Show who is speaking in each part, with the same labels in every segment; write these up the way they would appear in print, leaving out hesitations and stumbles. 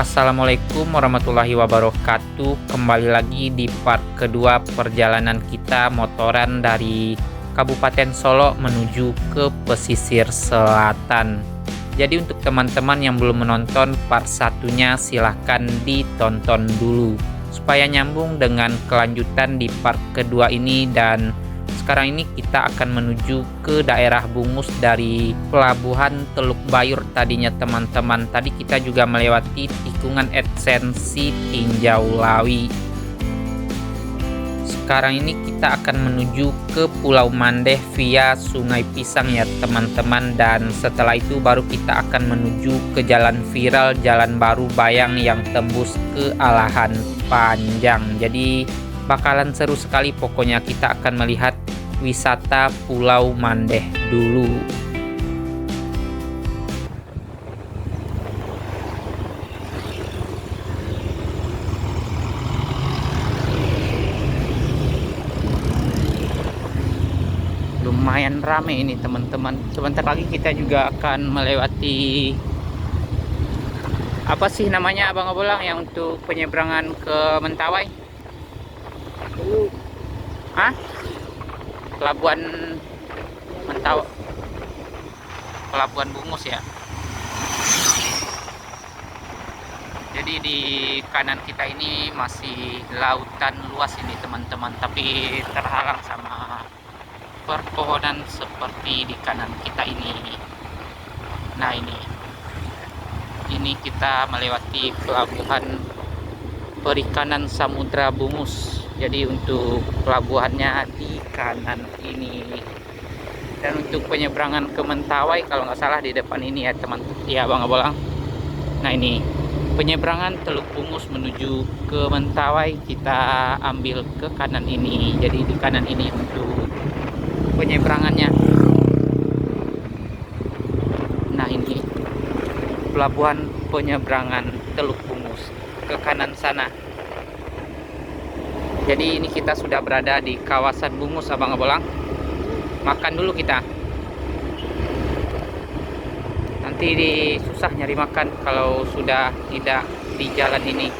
Speaker 1: Assalamualaikum warahmatullahi wabarakatuh. Kembali lagi di part kedua perjalanan kita motoran dari Kabupaten Solo menuju ke pesisir selatan. Jadi untuk teman-teman yang belum menonton part satunya, silahkan ditonton dulu supaya nyambung dengan kelanjutan di part kedua ini. Dan sekarang ini kita akan menuju ke daerah Bungus dari pelabuhan Teluk Bayur tadinya teman-teman. Tadi kita juga melewati tikungan Ekstensi Tinjau Lawi. Sekarang ini kita akan menuju ke Pulau Mandeh via Sungai Pisang ya teman-teman. Dan setelah itu baru kita akan menuju ke jalan viral, jalan baru Bayang yang tembus ke Alahan Panjang. Jadi bakalan seru sekali, pokoknya kita akan melihat wisata Pulau Mandeh dulu. Lumayan rame ini teman-teman. Sebentar lagi kita juga akan melewati apa sih namanya Abang Abolang yang untuk penyeberangan ke Mentawai? Hah? Pelabuhan Mentawai, Pelabuhan Bungus ya. Jadi di kanan kita ini masih lautan luas ini teman-teman, tapi terhalang sama perpohonan seperti di kanan kita ini. Nah ini kita melewati pelabuhan perikanan Samudra Bungus. Jadi untuk pelabuhannya di kanan ini. Dan untuk penyeberangan ke Mentawai kalau nggak salah di depan ini ya teman, ya Bang Abolang. Nah ini penyeberangan Teluk Bungus menuju ke Mentawai, kita ambil ke kanan ini. Jadi di kanan ini untuk penyeberangannya. Nah ini pelabuhan penyeberangan Teluk Bungus, ke kanan sana. Jadi ini kita sudah berada di kawasan Bungus Abang Abolang. Makan dulu kita. Nanti susah nyari makan kalau sudah tidak di jalan ini.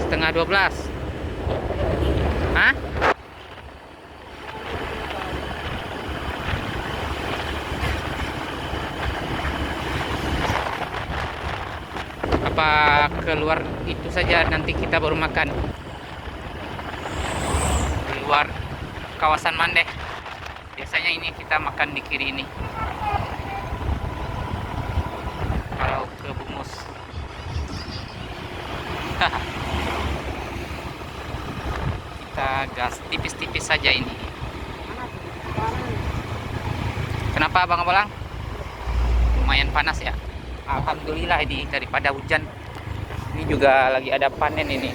Speaker 1: Setengah 12. Hah? Apa keluar itu saja nanti kita baru makan? Keluar kawasan Mandeh. Biasanya ini kita makan di kiri ini. Kalau ke Bungus. Kita gas tipis-tipis saja ini. Kenapa Bang Abolang? Lumayan panas ya. Alhamdulillah ini daripada hujan. Ini juga lagi ada panen ini.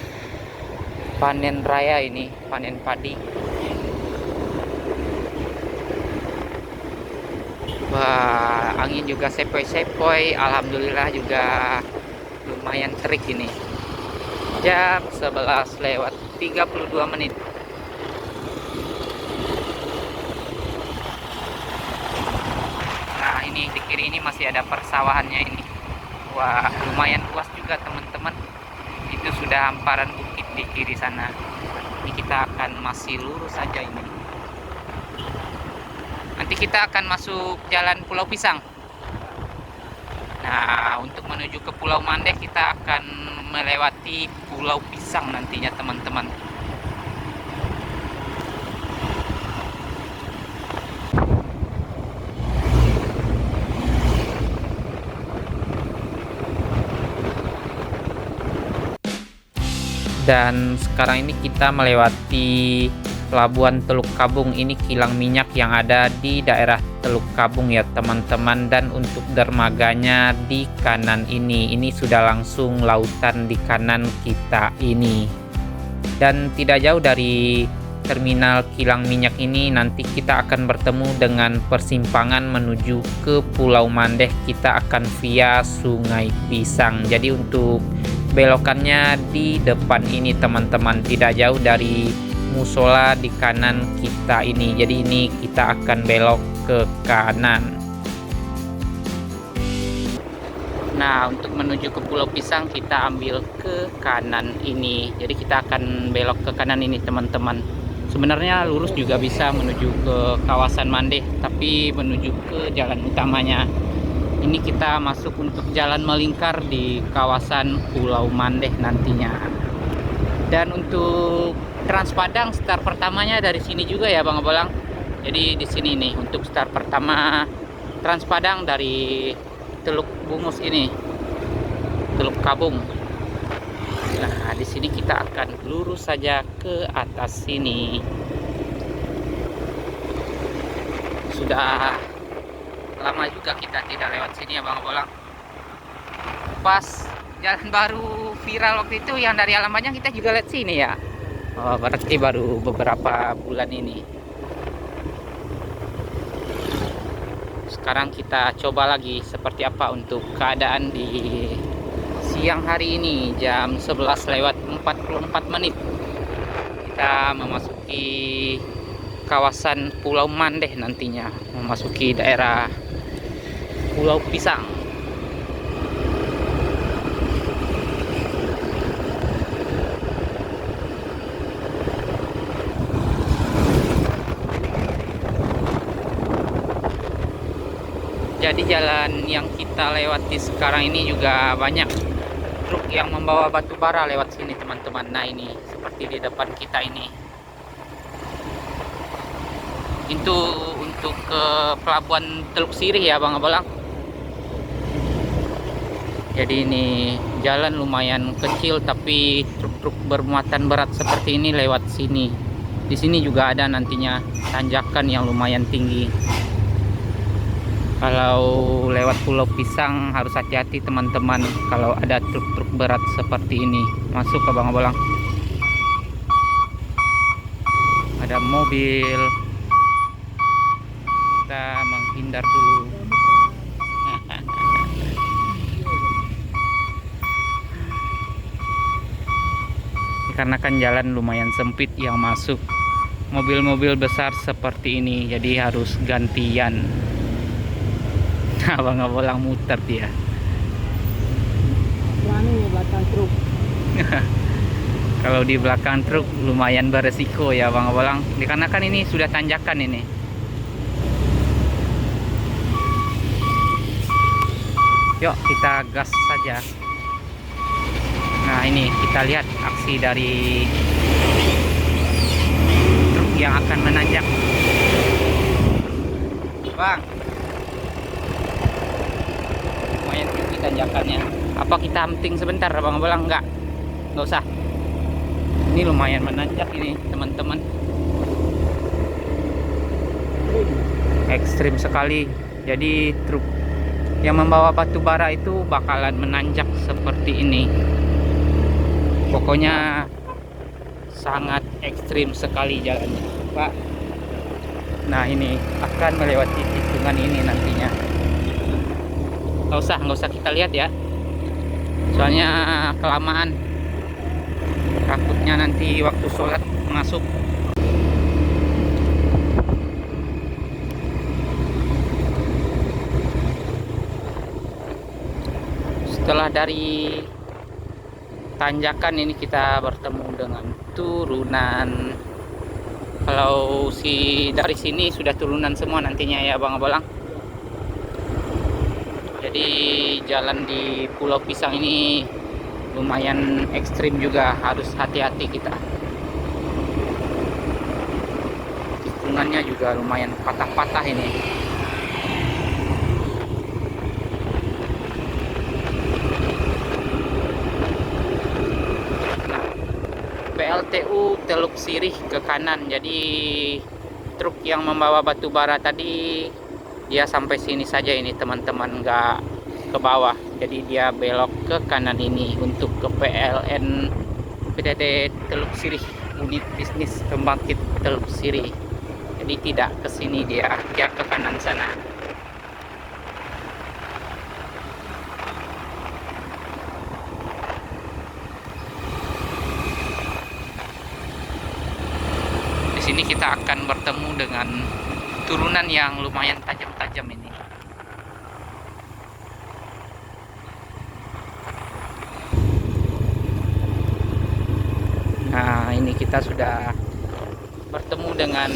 Speaker 1: Panen raya ini, panen padi. Wah, angin juga sepoi-sepoi. Alhamdulillah juga lumayan terik ini. Jam 11 lewat 32 menit. Nah, ini di kiri ini masih ada persawahannya ini. Wah, lumayan luas juga teman-teman. Itu sudah hamparan bukit di kiri sana. Ini kita akan masih lurus saja ini. Nanti kita akan masuk jalan Pulau Pisang. Nah, untuk menuju ke Pulau Mandeh kita akan melewati Pulau Pisang nantinya teman-teman. Dan sekarang ini kita melewati pelabuhan Teluk Kabung. Ini kilang minyak yang ada di daerah Teluk Kabung ya teman-teman. Dan untuk dermaganya di kanan ini sudah langsung lautan di kanan kita ini. Dan tidak jauh dari terminal kilang minyak ini nanti kita akan bertemu dengan persimpangan menuju ke Pulau Mandeh. Kita akan via Sungai Pisang. Jadi untuk belokannya di depan ini teman-teman, tidak jauh dari musola di kanan kita ini. Jadi ini kita akan belok ke kanan. Nah, untuk menuju ke Pulau Pisang kita ambil ke kanan ini. Jadi kita akan belok ke kanan ini teman-teman. Sebenarnya lurus juga bisa menuju ke kawasan Mandeh, tapi menuju ke jalan utamanya. Ini kita masuk untuk jalan melingkar di kawasan Pulau Mandeh nantinya. Dan untuk Trans Padang start pertamanya dari sini juga ya Bang Abolang. Jadi di sini nih untuk start pertama Trans Padang dari Teluk Bungus ini, Teluk Kabung. Nah, di sini kita akan lurus saja ke atas sini. Sudah lama juga kita tidak lewat sini ya Bang Bolang. Pas jalan baru viral waktu itu yang dari Alam Banyak kita juga lihat sini ya. Oh, berarti baru beberapa bulan ini. Sekarang kita coba lagi seperti apa untuk keadaan di siang hari ini jam 11 lewat 44 menit. Kita memasuki kawasan Pulau Mandeh nantinya, memasuki daerah Pulau Pisang. Jadi jalan yang kita lewati sekarang ini juga banyak truk yang membawa batu bara lewat sini teman-teman. Nah ini seperti di depan kita ini. Itu untuk ke pelabuhan Teluk Sirih ya Bang Abolang. Jadi ini jalan lumayan kecil tapi truk-truk bermuatan berat seperti ini lewat sini. Di sini juga ada nantinya tanjakan yang lumayan tinggi. Kalau lewat Pulau Pisang harus hati-hati teman-teman kalau ada truk-truk berat seperti ini masuk ke Bang Abolang. Ada mobil, kita menghindar dulu. Karena kan jalan lumayan sempit yang masuk mobil-mobil besar seperti ini, jadi harus gantian. Bang Abolang muter dia.
Speaker 2: Berani belakang truk.
Speaker 1: Kalau di belakang truk lumayan beresiko ya Bang Abolang. Dikarenakan ini sudah tanjakan ini. Yuk kita gas saja. Nah ini kita lihat aksi dari truk yang akan menanjak. Bang, lumayan tinggi tanjakannya. Apa kita hunting sebentar Bang Abolang? Enggak usah. Ini lumayan menanjak ini teman-teman. Ekstrim sekali. Jadi truk yang membawa batu bara itu bakalan menanjak seperti ini. Pokoknya sangat ekstrim sekali jalannya Pak. Nah ini akan melewati tikungan ini nantinya. Nggak usah kita lihat ya, soalnya kelamaan, takutnya nanti waktu sholat masuk. Setelah dari tanjakan ini kita bertemu dengan turunan. Kalau dari sini sudah turunan semua nantinya ya Bang Abolang. Jadi jalan di Pulau Pisang ini lumayan ekstrim juga, harus hati-hati kita. Tikungannya juga lumayan patah-patah ini. PLTU Teluk Sirih ke kanan. Jadi truk yang membawa batu bara tadi dia sampai sini saja ini teman-teman, nggak ke bawah. Jadi dia belok ke kanan ini untuk ke PLN PTT Teluk Sirih, unit bisnis pembangkit Teluk Sirih. Jadi tidak ke sini, dia ke kanan sana. Di sini kita akan bertemu dengan turunan yang lumayan tajam-tajam ini. Nah, ini kita sudah bertemu dengan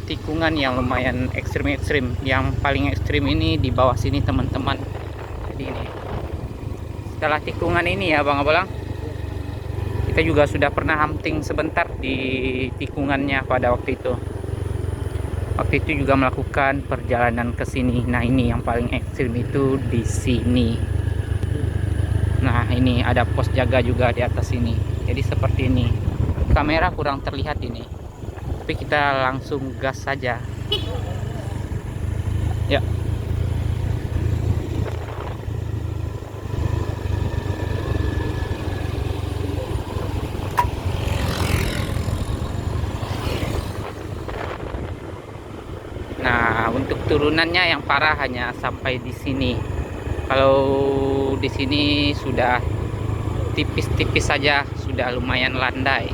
Speaker 1: tikungan yang lumayan ekstrim-ekstrim. Yang paling ekstrim ini di bawah sini teman-teman. Jadi ini setelah tikungan ini ya Bang Abolang, kita juga sudah pernah hunting sebentar di tikungannya pada waktu itu. Waktu itu juga melakukan perjalanan ke sini. Nah, ini yang paling ekstrim itu di sini. Nah, ini ada pos jaga juga di atas ini. Jadi seperti ini. Kamera kurang terlihat ini. Tapi kita langsung gas saja. Ya. Nah, untuk turunannya yang parah hanya sampai di sini. Kalau di sini sudah tipis-tipis saja, sudah lumayan landai.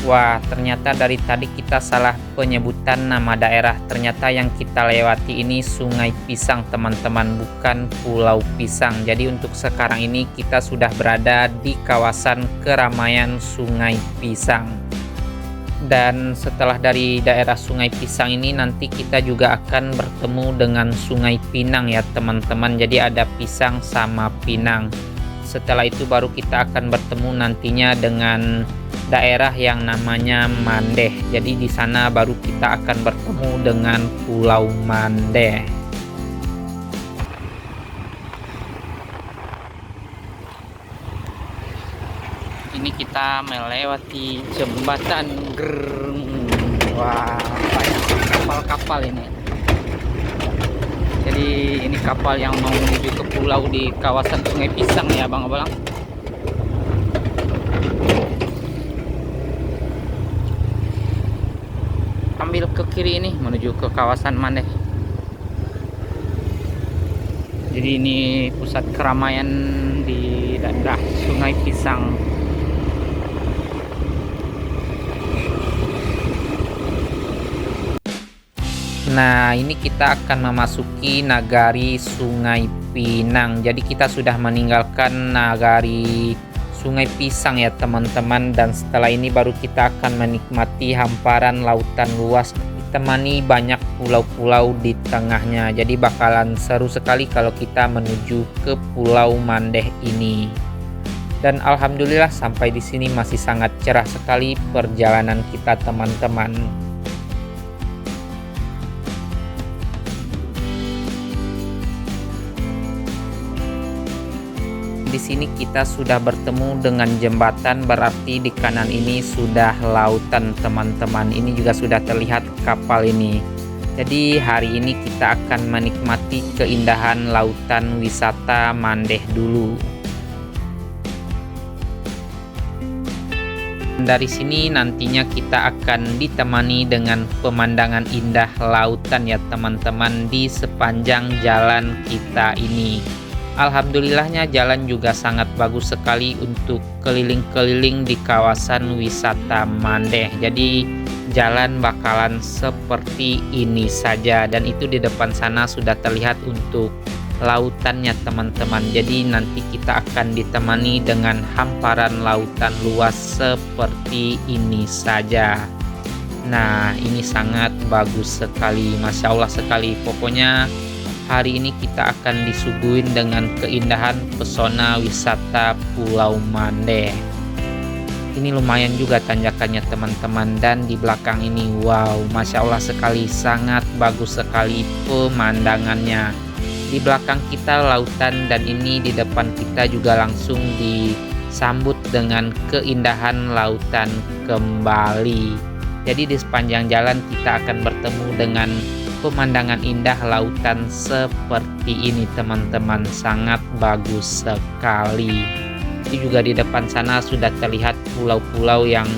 Speaker 1: Wah, ternyata dari tadi kita salah penyebutan nama daerah. Ternyata yang kita lewati ini Sungai Pisang, teman-teman, bukan Pulau Pisang. Jadi untuk sekarang ini kita sudah berada di kawasan keramaian Sungai Pisang. Dan setelah dari daerah Sungai Pisang ini nanti kita juga akan bertemu dengan Sungai Pinang ya teman-teman. Jadi ada Pisang sama Pinang. Setelah itu baru kita akan bertemu nantinya dengan daerah yang namanya Mandeh. Jadi di sana baru kita akan bertemu dengan Pulau Mandeh. Ini kita melewati jembatan Grrrm. Wah, banyak kapal-kapal ini. Jadi ini kapal yang mau menuju ke pulau di kawasan Sungai Pisang ya Bang Abolang. Ambil ke kiri ini menuju ke kawasan Mandeh. Jadi ini pusat keramaian di daerah Sungai Pisang. Nah, ini kita akan memasuki nagari Sungai Pinang. Jadi kita sudah meninggalkan nagari Sungai Pisang ya teman-teman, dan setelah ini baru kita akan menikmati hamparan lautan luas ditemani banyak pulau-pulau di tengahnya. Jadi bakalan seru sekali kalau kita menuju ke Pulau Mandeh ini. Dan alhamdulillah sampai di sini masih sangat cerah sekali perjalanan kita teman-teman. Di sini kita sudah bertemu dengan jembatan, berarti di kanan ini sudah lautan teman-teman. Ini juga sudah terlihat kapal ini. Jadi hari ini kita akan menikmati keindahan lautan wisata Mandeh dulu. Dari sini nantinya kita akan ditemani dengan pemandangan indah lautan ya teman-teman di sepanjang jalan kita ini. Alhamdulillahnya jalan juga sangat bagus sekali untuk keliling-keliling di kawasan wisata Mandeh. Jadi jalan bakalan seperti ini saja, dan itu di depan sana sudah terlihat untuk lautannya teman-teman. Jadi nanti kita akan ditemani dengan hamparan lautan luas seperti ini saja. Nah, ini sangat bagus sekali, Masya Allah sekali. Pokoknya hari ini kita akan disuguhin dengan keindahan pesona wisata Pulau Mandeh. Ini lumayan juga tanjakannya teman-teman, dan di belakang ini wow, Masya Allah sekali, sangat bagus sekali pemandangannya. Di belakang kita lautan, dan ini di depan kita juga langsung disambut dengan keindahan lautan kembali. Jadi di sepanjang jalan kita akan bertemu dengan pemandangan indah lautan seperti ini teman-teman, sangat bagus sekali. Itu juga di depan sana sudah terlihat pulau-pulau yang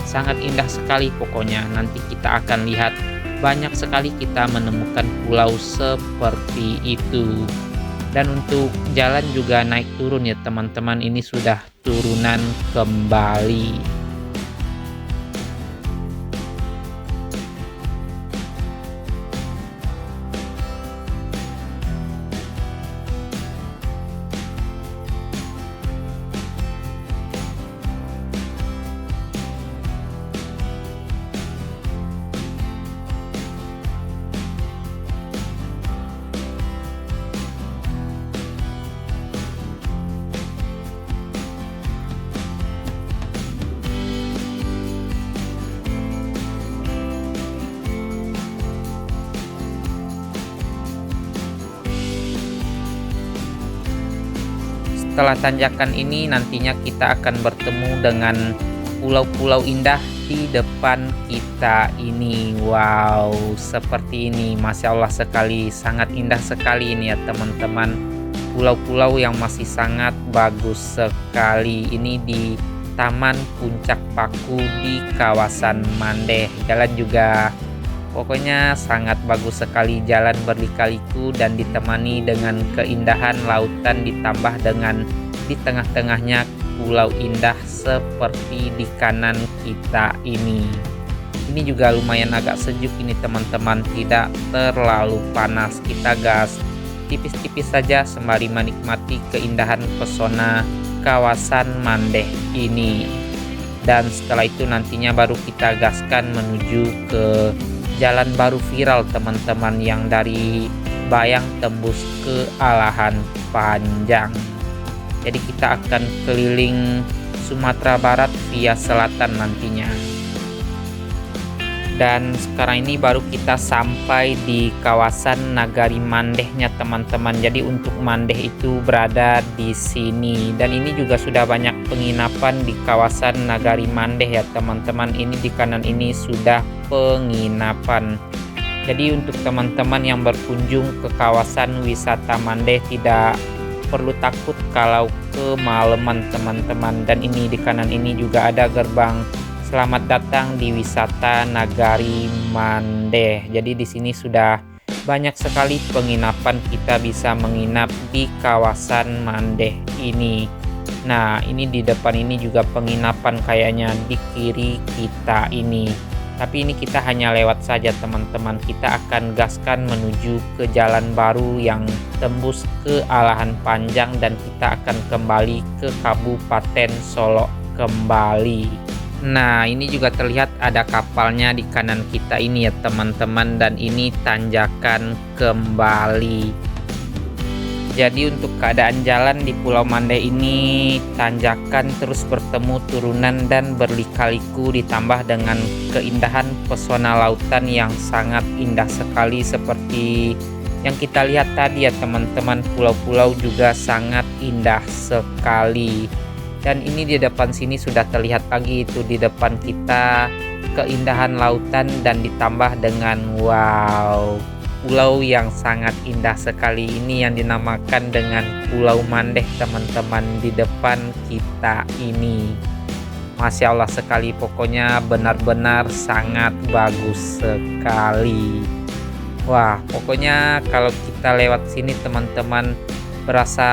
Speaker 1: sangat indah sekali. Pokoknya nanti kita akan lihat banyak sekali kita menemukan pulau seperti itu. Dan untuk jalan juga naik turun ya teman-teman, ini sudah turunan kembali. Setelah tanjakan ini nantinya kita akan bertemu dengan pulau-pulau indah di depan kita ini. Wow, seperti ini, Masya Allah sekali, sangat indah sekali ini ya teman-teman. Pulau-pulau yang masih sangat bagus sekali. Ini di Taman Puncak Paku di kawasan Mandeh. Jalan juga pokoknya sangat bagus sekali, jalan berlika-liku dan ditemani dengan keindahan lautan ditambah dengan di tengah-tengahnya pulau indah seperti di kanan kita ini. Ini juga lumayan agak sejuk ini teman-teman, tidak terlalu panas. Kita gas tipis-tipis saja sembari menikmati keindahan pesona kawasan Mandeh ini. Dan setelah itu nantinya baru kita gaskan menuju ke jalan baru viral teman-teman yang dari Bayang tembus ke Alahan Panjang. Jadi kita akan keliling Sumatera Barat via selatan nantinya. Dan sekarang ini baru kita sampai di kawasan Nagari Mandehnya teman-teman. Jadi untuk Mandeh itu berada di sini, dan ini juga sudah banyak penginapan di kawasan Nagari Mandeh ya teman-teman. Ini di kanan ini sudah penginapan. Jadi untuk teman-teman yang berkunjung ke kawasan wisata Mandeh tidak perlu takut kalau kemalaman teman-teman. Dan ini di kanan ini juga ada gerbang selamat datang di wisata Nagari Mandeh. Jadi di sini sudah banyak sekali penginapan, kita bisa menginap di kawasan Mandeh ini. Nah, ini di depan ini juga penginapan kayaknya di kiri kita ini. Tapi ini kita hanya lewat saja teman-teman. Kita akan gaskan menuju ke jalan baru yang tembus ke Alahan Panjang dan kita akan kembali ke Kabupaten Solok kembali. Nah, ini juga terlihat ada kapalnya di kanan kita ini ya teman-teman, dan ini tanjakan kembali. Jadi untuk keadaan jalan di Pulau Mandeh ini tanjakan terus bertemu turunan dan berlika-liku ditambah dengan keindahan pesona lautan yang sangat indah sekali seperti yang kita lihat tadi ya teman-teman. Pulau-pulau juga sangat indah sekali. Dan ini di depan sini sudah terlihat lagi itu di depan kita keindahan lautan dan ditambah dengan wow, pulau yang sangat indah sekali ini yang dinamakan dengan Pulau Mandeh teman-teman di depan kita ini. Masya Allah sekali, pokoknya benar-benar sangat bagus sekali. Wah, pokoknya kalau kita lewat sini teman-teman berasa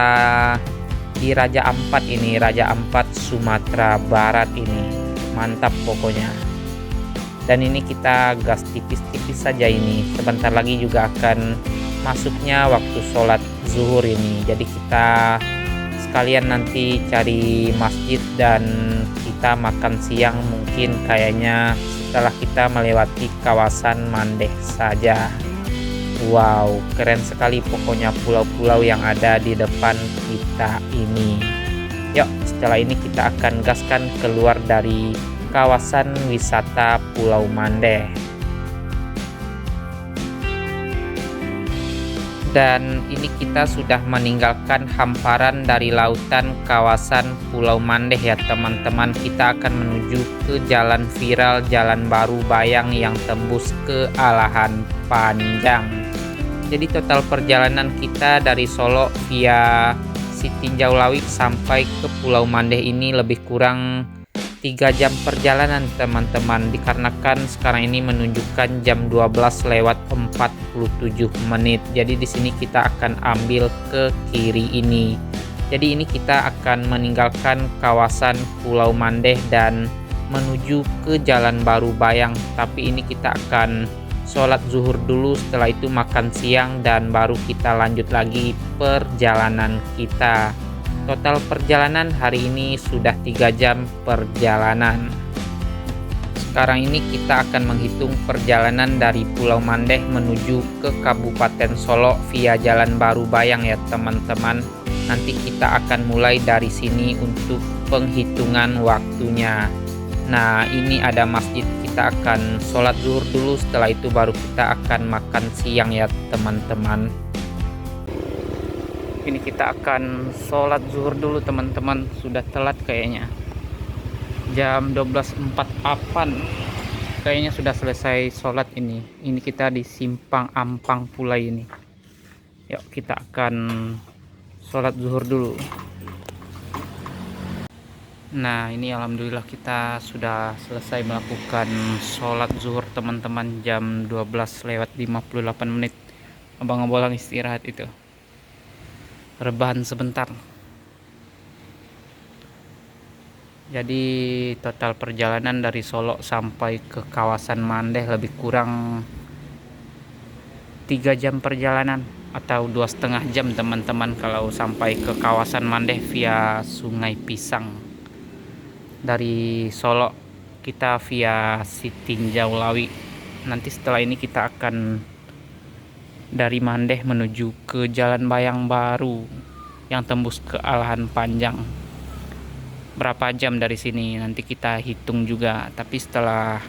Speaker 1: di Raja Ampat ini, Raja Ampat Sumatera Barat ini. Mantap pokoknya. Dan ini kita gas tipis-tipis saja ini. Sebentar lagi juga akan masuknya waktu sholat zuhur ini. Jadi kita sekalian nanti cari masjid dan kita makan siang mungkin kayaknya setelah kita melewati kawasan Mandeh saja. Wow, keren sekali pokoknya pulau-pulau yang ada di depan kita ini. Yuk, setelah ini kita akan gaskan keluar dari kawasan wisata Pulau Mandeh. Dan ini kita sudah meninggalkan hamparan dari lautan kawasan Pulau Mandeh ya teman-teman. Kita akan menuju ke jalan viral, jalan baru Bayang yang tembus ke Alahan Panjang. Jadi total perjalanan kita dari Solo via Sitinjau Lawik sampai ke Pulau Mandeh ini lebih kurang 3 jam perjalanan teman-teman, dikarenakan sekarang ini menunjukkan jam 12 lewat 47 menit. Jadi di sini kita akan ambil ke kiri ini. Jadi ini kita akan meninggalkan kawasan Pulau Mandeh dan menuju ke Jalan Baru Bayang. Tapi ini kita akan sholat zuhur dulu, setelah itu makan siang dan baru kita lanjut lagi perjalanan kita. Total perjalanan hari ini sudah 3 jam perjalanan. Sekarang ini kita akan menghitung perjalanan dari Pulau Mandeh menuju ke Kabupaten Solo via Jalan Baru Bayang ya teman-teman. Nanti kita akan mulai dari sini untuk penghitungan waktunya. Nah, ini ada masjid, kita akan sholat zuhur dulu, setelah itu baru kita akan makan siang ya teman-teman. Ini kita akan sholat zuhur dulu teman-teman, sudah telat kayaknya. Jam 12.48 kayaknya sudah selesai sholat ini. Ini kita di Simpang Ampang Pulai ini. Yuk kita akan sholat zuhur dulu. Nah ini alhamdulillah kita sudah selesai melakukan sholat zuhur teman-teman, jam 12 lewat 58 menit. Abang-abang istirahat itu, rebahan sebentar. Jadi total perjalanan dari Solo sampai ke kawasan Mandeh lebih kurang 3 jam perjalanan atau 2,5 jam teman-teman kalau sampai ke kawasan Mandeh via Sungai Pisang. Dari Solo kita via Sitinjau Lawi. Nanti setelah ini kita akan dari Mandeh menuju ke Jalan Bayang Baru yang tembus ke Alahan Panjang. Berapa jam dari sini nanti kita hitung juga, tapi setelah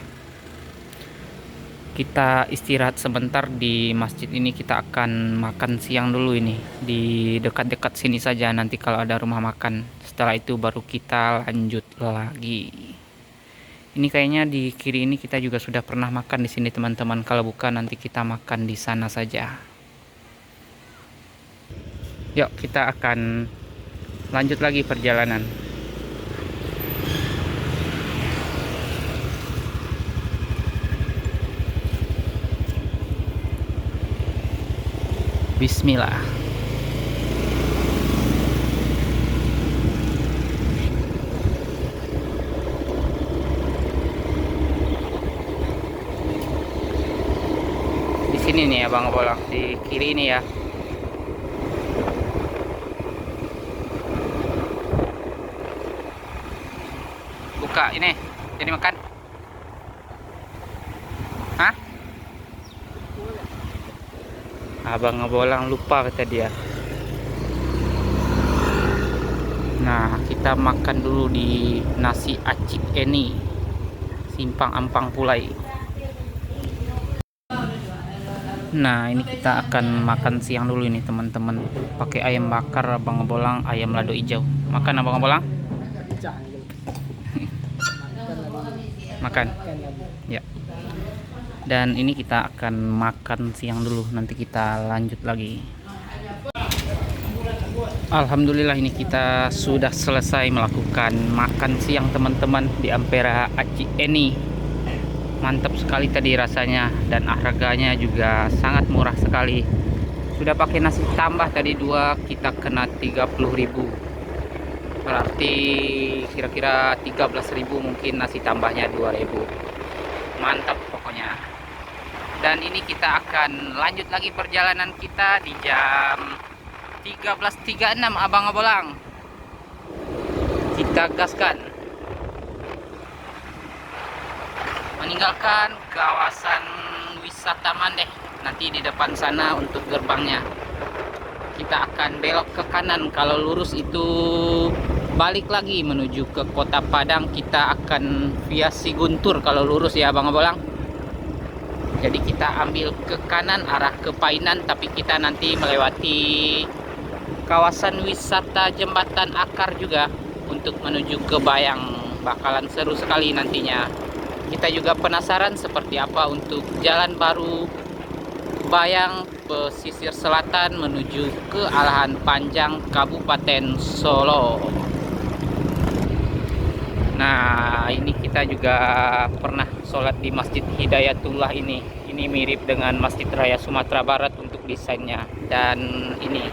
Speaker 1: kita istirahat sebentar di masjid ini kita akan makan siang dulu ini di dekat-dekat sini saja, nanti kalau ada rumah makan. Setelah itu baru kita lanjut lagi. Ini kayaknya di kiri ini kita juga sudah pernah makan di sini teman-teman. Kalau bukan nanti kita makan di sana saja. Yuk kita akan lanjut lagi perjalanan. Bismillah. Di sini nih ya Bang Bolak, di kiri ini ya. Buka ini, jadi makan. Hah? Abang Bolang lupa kata dia. Nah, kita makan dulu di nasi acik ini, Simpang Ampang Pulai. Nah, ini kita akan makan siang dulu ini teman-teman. Pakai ayam bakar Abang Bolang, ayam lado hijau. Makan Abang Bolang? Makan. Ya. Dan ini kita akan makan siang dulu, nanti kita lanjut lagi. Alhamdulillah ini kita sudah selesai melakukan makan siang teman-teman di Ampera Acik Eni. Mantap sekali tadi rasanya, dan harganya juga sangat murah sekali. Sudah pakai nasi tambah tadi 2, kita kena 30.000. Berarti kira-kira 13.000 mungkin, nasi tambahnya 2.000. Mantap pokoknya. Dan ini kita akan lanjut lagi perjalanan kita di jam 13.36 Abang Bolang. Kita gaskan. Meninggalkan kawasan wisata Mandeh. Nanti di depan sana untuk gerbangnya. Kita akan belok ke kanan. Kalau lurus itu balik lagi menuju ke Kota Padang. Kita akan via Siguntur kalau lurus ya Abang Bolang. Jadi kita ambil ke kanan arah ke Painan, tapi kita nanti melewati kawasan wisata Jembatan Akar juga untuk menuju ke Bayang. Bakalan seru sekali nantinya. Kita juga penasaran seperti apa untuk Jalan Baru Bayang pesisir selatan menuju ke Alahan Panjang Kabupaten Solo. Nah, ini kita juga pernah sholat di Masjid Hidayatullah ini. Ini mirip dengan Masjid Raya Sumatera Barat untuk desainnya. Dan ini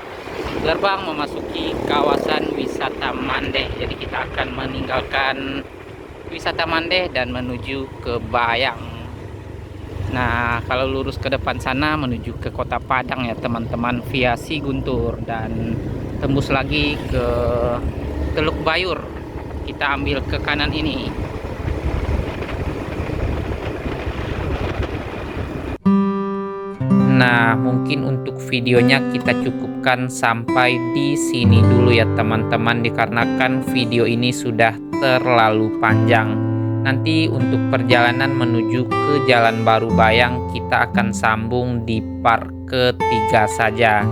Speaker 1: gerbang memasuki kawasan wisata Mandeh. Jadi kita akan meninggalkan wisata Mandeh dan menuju ke Bayang. Nah, kalau lurus ke depan sana menuju ke Kota Padang ya teman-teman, via Siguntur, dan tembus lagi ke Teluk Bayur. Kita ambil ke kanan ini. Nah, mungkin untuk videonya kita cukupkan sampai di sini dulu ya teman-teman, dikarenakan video ini sudah terlalu panjang. Nanti untuk perjalanan menuju ke Jalan Baru Bayang kita akan sambung di part ketiga saja.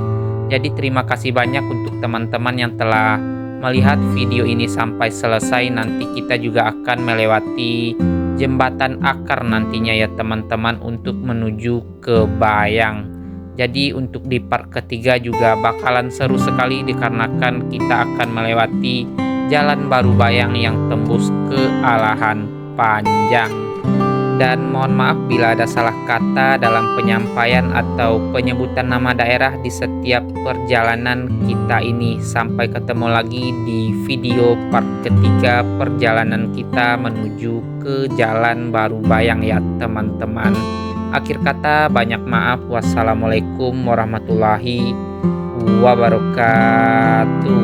Speaker 1: Jadi terima kasih banyak untuk teman-teman yang telah melihat video ini sampai selesai. Nanti kita juga akan melewati Jembatan Akar nantinya ya teman-teman untuk menuju ke Bayang. Jadi untuk di part ketiga juga bakalan seru sekali dikarenakan kita akan melewati Jalan Baru Bayang yang tembus ke Alahan Panjang. Dan mohon maaf bila ada salah kata dalam penyampaian atau penyebutan nama daerah di setiap perjalanan kita ini. Sampai ketemu lagi di video part ketiga perjalanan kita menuju ke Jalan Baru Bayang ya teman-teman. Akhir kata banyak maaf. Wassalamualaikum warahmatullahi wabarakatuh.